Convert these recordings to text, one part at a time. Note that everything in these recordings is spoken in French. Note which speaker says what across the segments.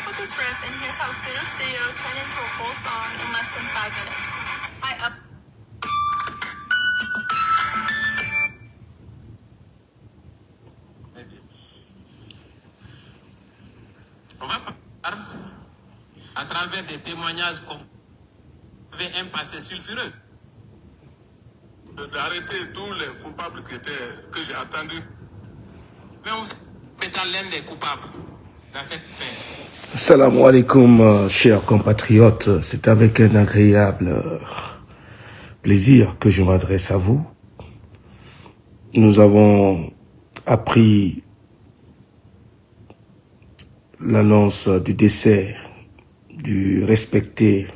Speaker 1: up with this riff, and here's how Pseudo Studio turned into a full song in less than 5 minutes. I up.
Speaker 2: On va parler à travers des témoignages comme un passé sulfureux.
Speaker 3: D'arrêter tous les coupables que j'ai attendus.
Speaker 2: Mais on est l'un des coupables dans cette fin.
Speaker 4: Salam alaikum, chers compatriotes. C'est avec un agréable plaisir que je m'adresse à vous. Nous avons appris l'annonce du décès du respecté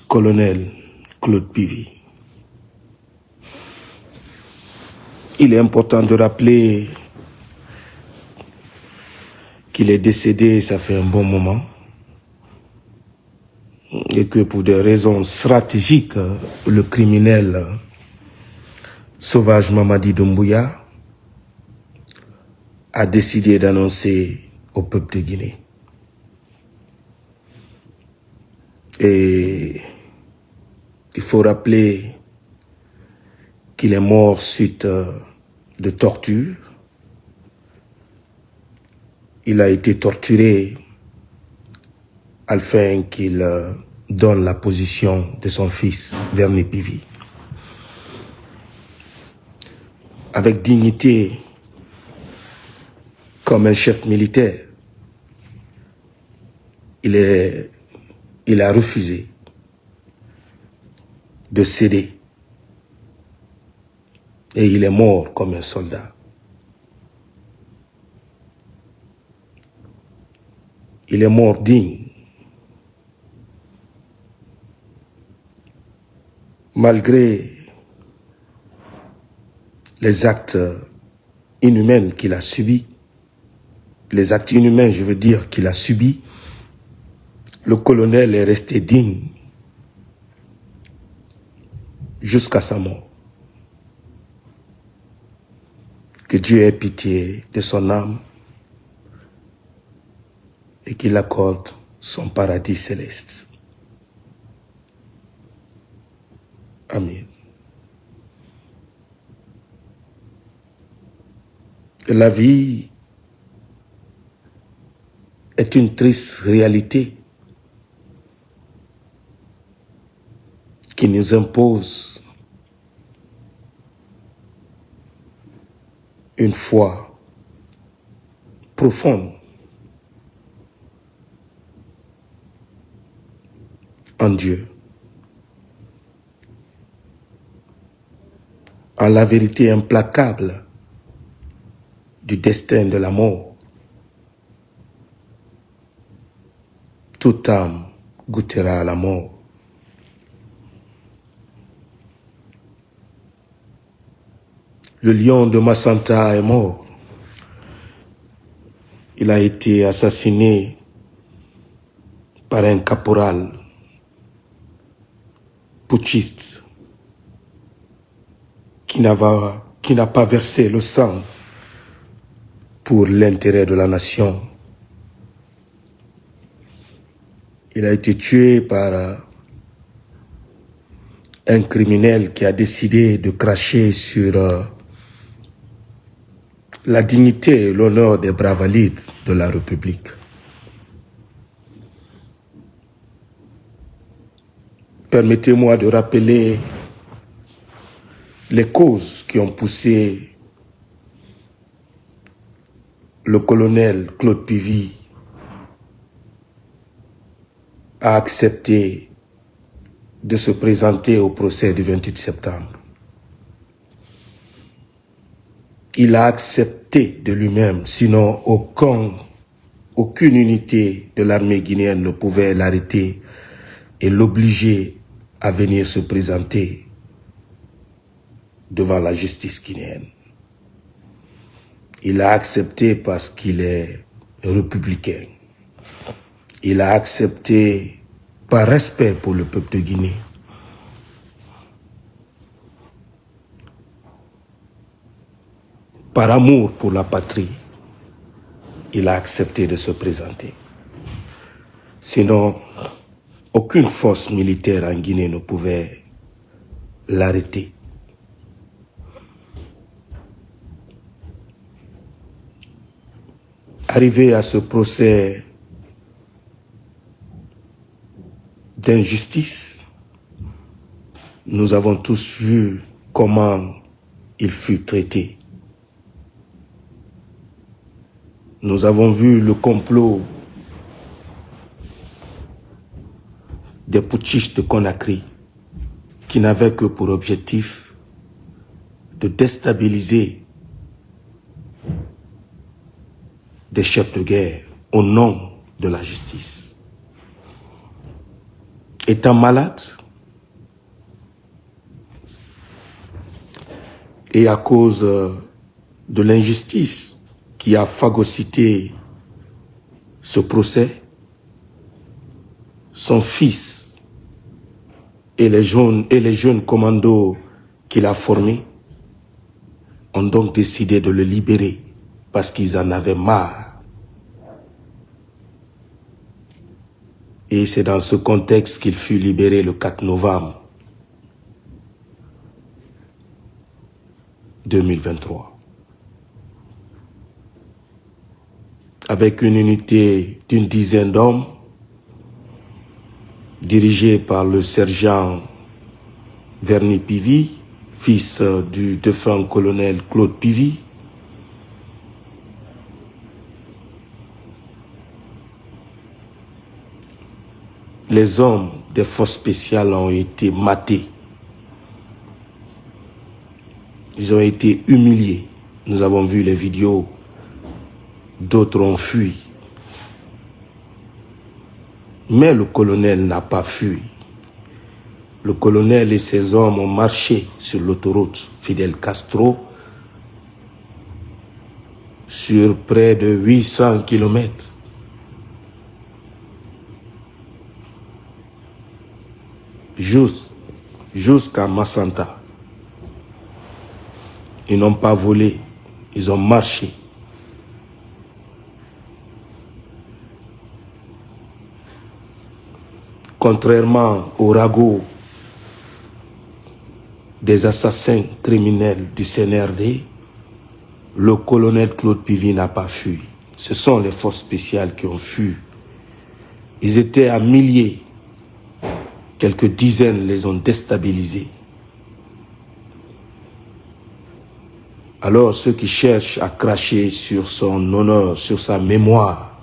Speaker 4: colonel Claude Pivy. Il est important de rappeler qu'il est décédé, ça fait un bon moment, et que pour des raisons stratégiques, le criminel Sauvage Mamadi Doumbouya a décidé d'annoncer au peuple de Guinée. Et il faut rappeler qu'il est mort suite de torture. Il a été torturé afin qu'il donne la position de son fils, Vernet Pivy. Avec dignité, comme un chef militaire, il a refusé de céder. Et il est mort comme un soldat. Il est mort digne. Malgré les actes inhumains qu'il a subis, les actes inhumains, je veux dire, qu'il a subis, le colonel est resté digne jusqu'à sa mort. Que Dieu ait pitié de son âme et qu'il accorde son paradis céleste. Amen. La vie est une triste réalité qui nous impose une foi profonde en Dieu, en la vérité implacable du destin de la mort. Toute âme goûtera à la mort. Le lion de Massanta est mort. Il a été assassiné par un caporal putschiste qui n'a pas versé le sang pour l'intérêt de la nation. Il a été tué par un criminel qui a décidé de cracher sur la dignité et l'honneur des braves valides de la République. Permettez-moi de rappeler les causes qui ont poussé le colonel Claude Pivy a accepté de se présenter au procès du 28 septembre. Il a accepté de lui-même, sinon aucune unité de l'armée guinéenne ne pouvait l'arrêter et l'obliger à venir se présenter devant la justice guinéenne. Il a accepté parce qu'il est républicain. Il a accepté par respect pour le peuple de Guinée. Par amour pour la patrie. il a accepté de se présenter. Sinon, aucune force militaire en Guinée ne pouvait l'arrêter. Arrivé à ce procès d'injustice, nous avons tous vu comment il fut traité. Nous avons vu le complot des putschistes de Conakry qui n'avaient que pour objectif de déstabiliser des chefs de guerre au nom de la justice. Étant malade et à cause de l'injustice qui a phagocyté ce procès, son fils et les jeunes commandos qu'il a formés ont donc décidé de le libérer parce qu'ils en avaient marre. Et c'est dans ce contexte qu'il fut libéré le 4 novembre 2023. Avec une unité d'une dizaine d'hommes, dirigée par le sergent Verny Pivy, fils du défunt colonel Claude Pivy, les hommes des forces spéciales ont été matés. Ils ont été humiliés. Nous avons vu les vidéos. D'autres ont fui. Mais le colonel n'a pas fui. Le colonel et ses hommes ont marché sur l'autoroute Fidel Castro sur près de 800 kilomètres. Jusqu'à Massanta. Ils n'ont pas volé, ils ont marché. Contrairement au ragot des assassins criminels du CNRD, le colonel Claude Pivy n'a pas fui. Ce sont les forces spéciales qui ont fui. Ils étaient à milliers. Quelques dizaines les ont déstabilisés. Alors ceux qui cherchent à cracher sur son honneur, sur sa mémoire,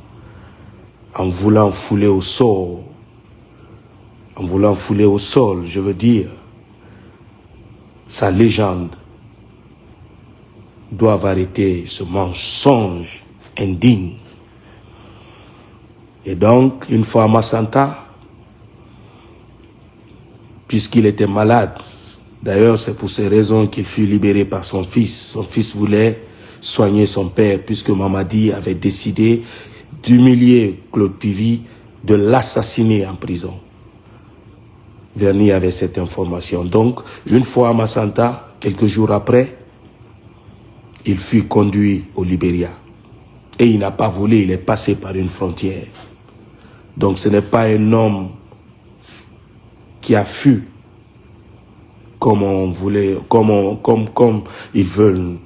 Speaker 4: en voulant fouler au sol, je veux dire, sa légende, doivent arrêter ce mensonge indigne. Et donc, une fois à Massanta, puisqu'il était malade, d'ailleurs c'est pour ces raisons qu'il fut libéré par son fils. Son fils voulait soigner son père, puisque Mamadi avait décidé d'humilier Claude Pivy, de l'assassiner en prison. Verny avait cette information. Donc, une fois à Massanta, quelques jours après, il fut conduit au Libéria. Et il n'a pas volé, il est passé par une frontière. Donc ce n'est pas un homme qui a fui comme on voulait, comme ils veulent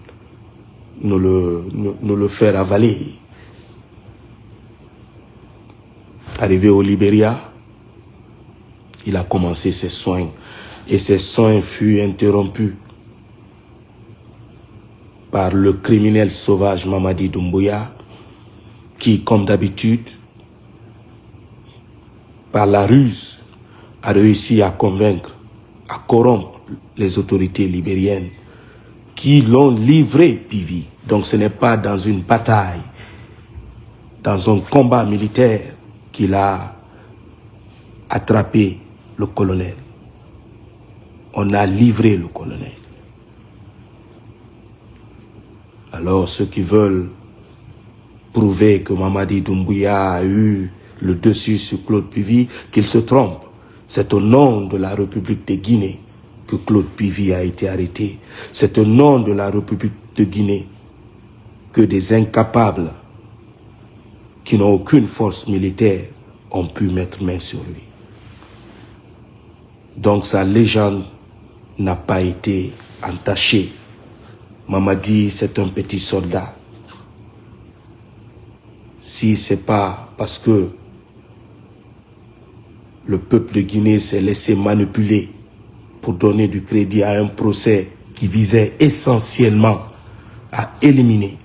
Speaker 4: nous le faire avaler. Arrivé au Libéria, il a commencé ses soins et ses soins furent interrompus par le criminel sauvage Mamadi Doumbouya qui, comme d'habitude, par la ruse, a réussi à convaincre, à corrompre les autorités libériennes qui l'ont livré Pivy. Donc ce n'est pas dans une bataille, dans un combat militaire qu'il a attrapé le colonel. On a livré le colonel. Alors ceux qui veulent prouver que Mamadi Doumbouya a eu le dessus sur Claude Pivy, qu'ils se trompent. C'est au nom de la République de Guinée que Claude Pivy a été arrêté. C'est au nom de la République de Guinée que des incapables qui n'ont aucune force militaire ont pu mettre main sur lui. Donc sa légende n'a pas été entachée. Mamadi, c'est un petit soldat. Si ce n'est pas parce que le peuple de Guinée s'est laissé manipuler pour donner du crédit à un procès qui visait essentiellement à éliminer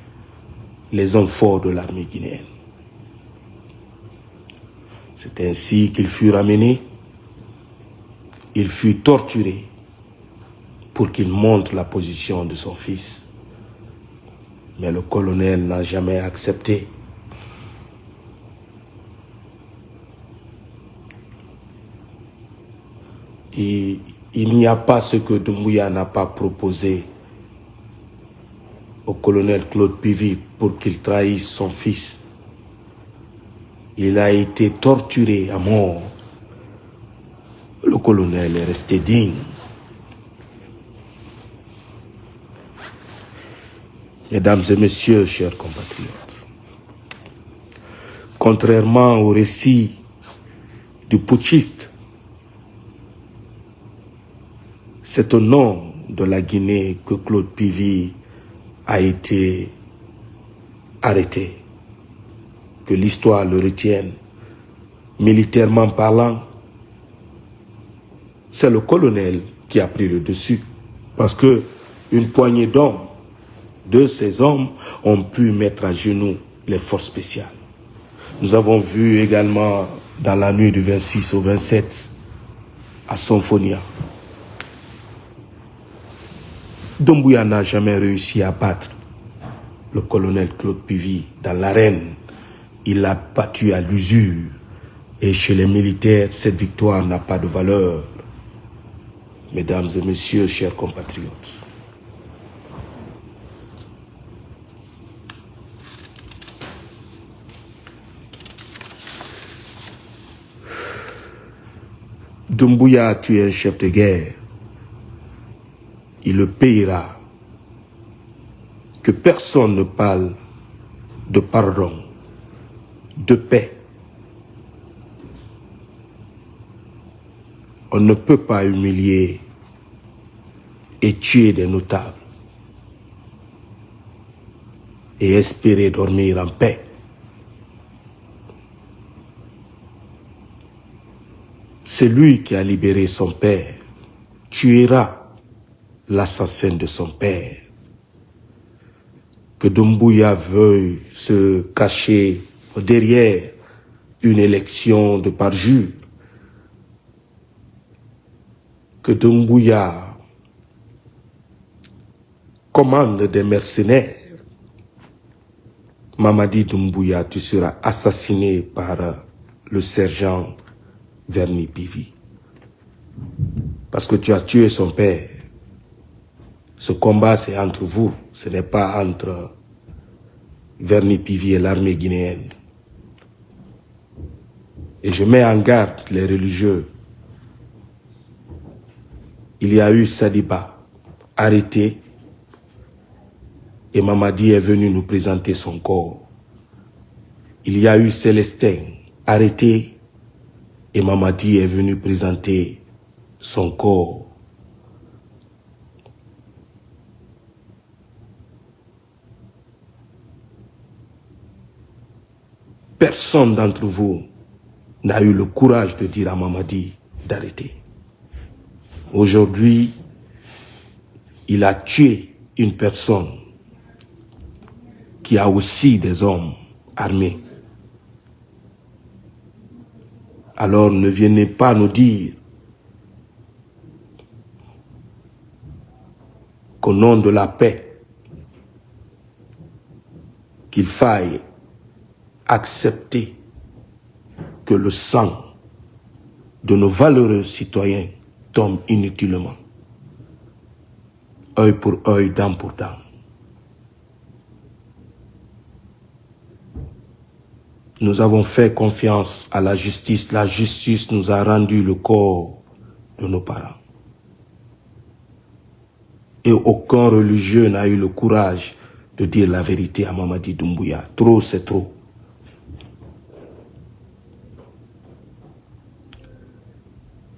Speaker 4: les hommes forts de l'armée guinéenne. C'est ainsi qu'il fut ramené, il fut torturé pour qu'il montre la position de son fils. Mais le colonel n'a jamais accepté. Il n'y a pas ce que Doumbouya n'a pas proposé au colonel Claude Pivy pour qu'il trahisse son fils. Il a été torturé à mort. Le colonel est resté digne. Mesdames et messieurs, chers compatriotes, contrairement au récit du putschiste, c'est au nom de la Guinée que Claude Pivy a été arrêté, que l'histoire le retienne. Militairement parlant, c'est le colonel qui a pris le dessus, parce que une poignée d'hommes, de ces hommes, ont pu mettre à genoux les forces spéciales. Nous avons vu également dans la nuit du 26 au 27 à Sonfonia. Doumbouya n'a jamais réussi à battre le colonel Claude Pivy dans l'arène. Il l'a battu à l'usure. Et chez les militaires, cette victoire n'a pas de valeur. Mesdames et messieurs, chers compatriotes, Doumbouya a tué un chef de guerre. Il le payera. Que personne ne parle de pardon, de paix. On ne peut pas humilier et tuer des notables et espérer dormir en paix. Celui qui a libéré son père tuera l'assassin de son père. Que Doumbouya veuille se cacher derrière une élection de parjure. Que Doumbouya commande des mercenaires. Mamadi Doumbouya, tu seras assassiné par le sergent Verny Pivy. Parce que tu as tué son père. Ce combat, c'est entre vous. Ce n'est pas entre Verny Pivy et l'armée guinéenne. Et je mets en garde les religieux. Il y a eu Sadiba, arrêté, et Mamadi est venu nous présenter son corps. Il y a eu Célestin, arrêté, et Mamadi est venu présenter son corps. Personne d'entre vous n'a eu le courage de dire à Mamadi d'arrêter. Aujourd'hui, il a tué une personne qui a aussi des hommes armés. Alors ne venez pas nous dire qu'au nom de la paix, qu'il faille accepter que le sang de nos valeureux citoyens tombe inutilement. Œil pour œil, dent pour dent. Nous avons fait confiance à la justice. La justice nous a rendu le corps de nos parents. Et aucun religieux n'a eu le courage de dire la vérité à Mamadi Doumbouya. Trop, c'est trop.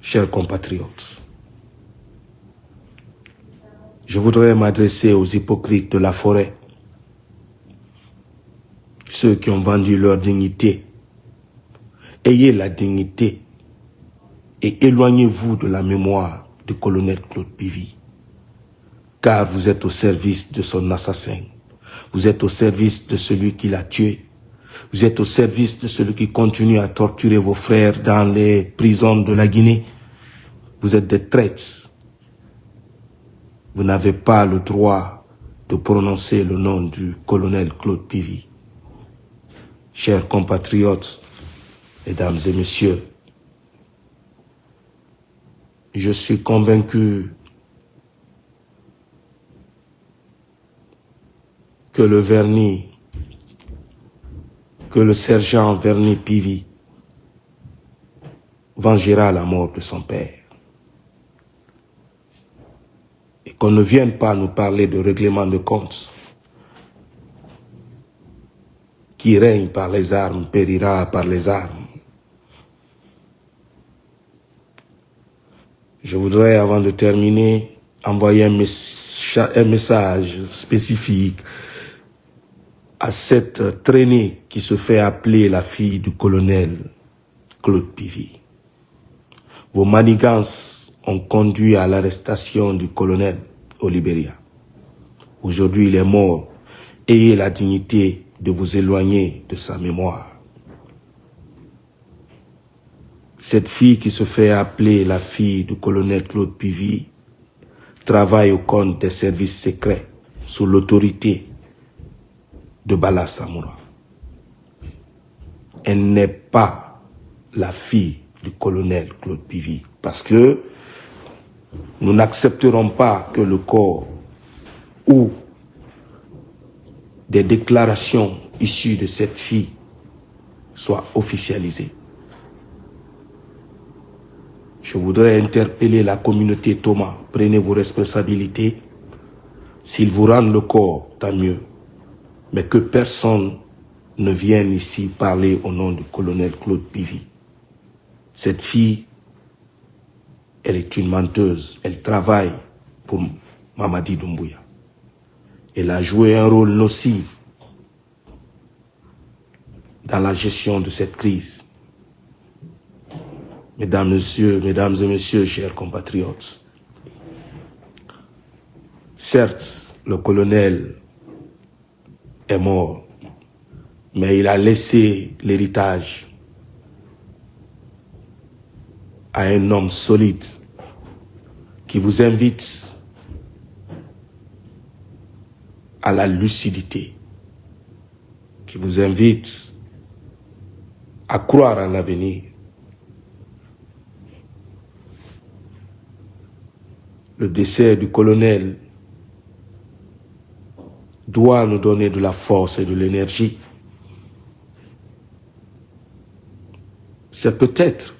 Speaker 4: chers compatriotes, je voudrais m'adresser aux hypocrites de la forêt, ceux qui ont vendu leur dignité. Ayez la dignité et éloignez-vous de la mémoire du colonel Claude Bivy, car vous êtes au service de son assassin, vous êtes au service de celui qui l'a tué, vous êtes au service de celui qui continue à torturer vos frères dans les prisons de la Guinée. Vous êtes des traîtres. Vous n'avez pas le droit de prononcer le nom du colonel Claude Bivy. Chers compatriotes, mesdames et messieurs, je suis convaincu que le sergent Verny Bivy vengera la mort de son père. Et qu'on ne vienne pas nous parler de règlement de compte. Qui règne par les armes périra par les armes. Je voudrais, avant de terminer, envoyer un message spécifique à cette traînée qui se fait appeler la fille du colonel Claude Bivy. Vos manigances ont conduit à l'arrestation du colonel au Libéria. Aujourd'hui, il est mort. Ayez la dignité de vous éloigner de sa mémoire. Cette fille qui se fait appeler la fille du colonel Claude Bivy travaille au compte des services secrets sous l'autorité de Bala Samoura. Elle n'est pas la fille du colonel Claude Bivy parce que nous n'accepterons pas que le corps ou des déclarations issues de cette fille soient officialisées. Je voudrais interpeller la communauté Thomas. Prenez vos responsabilités. S'ils vous rendent le corps, tant mieux. Mais que personne ne vienne ici parler au nom du colonel Claude Bivy. Cette fille, elle est une menteuse. Elle travaille pour Mamadi Doumbouya. Elle a joué un rôle nocif dans la gestion de cette crise. Mesdames et messieurs, chers compatriotes, certes, le colonel est mort, mais il a laissé l'héritage à un homme solide qui vous invite à la lucidité, qui vous invite à croire en l'avenir. Le décès du colonel doit nous donner de la force et de l'énergie. C'est peut-être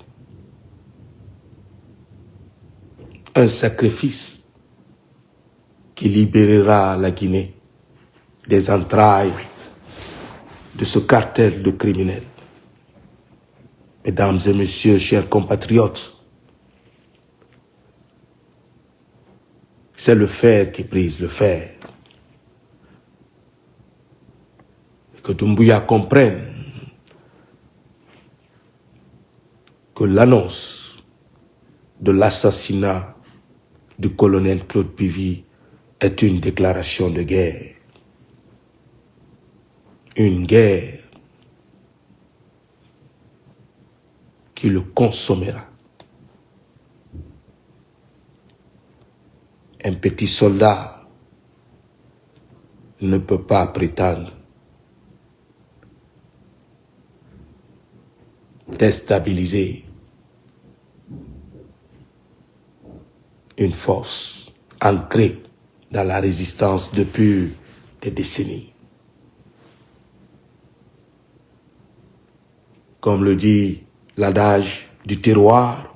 Speaker 4: un sacrifice qui libérera la Guinée des entrailles de ce cartel de criminels. Mesdames et messieurs, chers compatriotes, c'est le fer qui brise le fer. Que Doumbouya comprenne que l'annonce de l'assassinat du colonel Claude Bivy est une déclaration de guerre. Une guerre qui le consommera. Un petit soldat ne peut pas prétendre déstabiliser une force ancrée dans la résistance depuis des décennies. Comme le dit l'adage du terroir,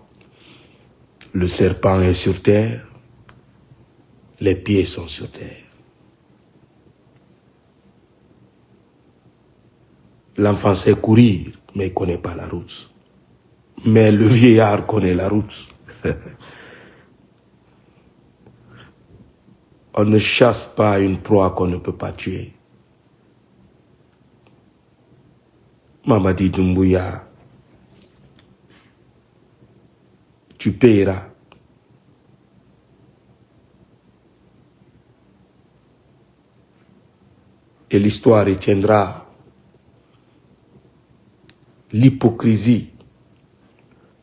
Speaker 4: le serpent est sur terre, les pieds sont sur terre. L'enfant sait courir, mais il ne connaît pas la route. Mais le vieillard connaît la route. On ne chasse pas une proie qu'on ne peut pas tuer. Mamadi Doumbouya, tu payeras. Et l'histoire retiendra l'hypocrisie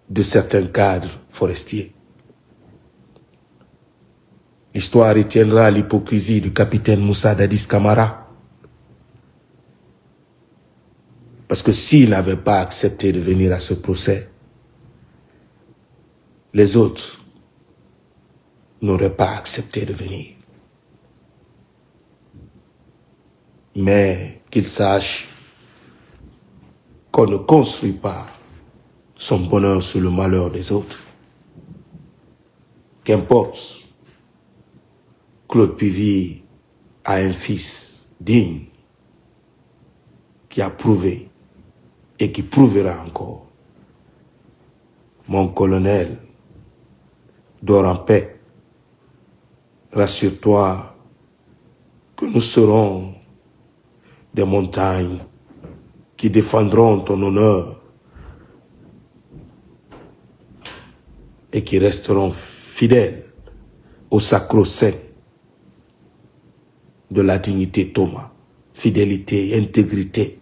Speaker 4: de certains cadres forestiers. L'histoire retiendra l'hypocrisie du capitaine Moussa Dadis Camara. Parce que s'il n'avait pas accepté de venir à ce procès, les autres n'auraient pas accepté de venir. Mais qu'il sache qu'on ne construit pas son bonheur sur le malheur des autres. Qu'importe, Claude Puvis a un fils digne qui a prouvé et qui prouvera encore. Mon colonel, dors en paix. Rassure-toi que nous serons des montagnes qui défendront ton honneur et qui resteront fidèles au sacro-saint de la dignité Thomas, fidélité, intégrité.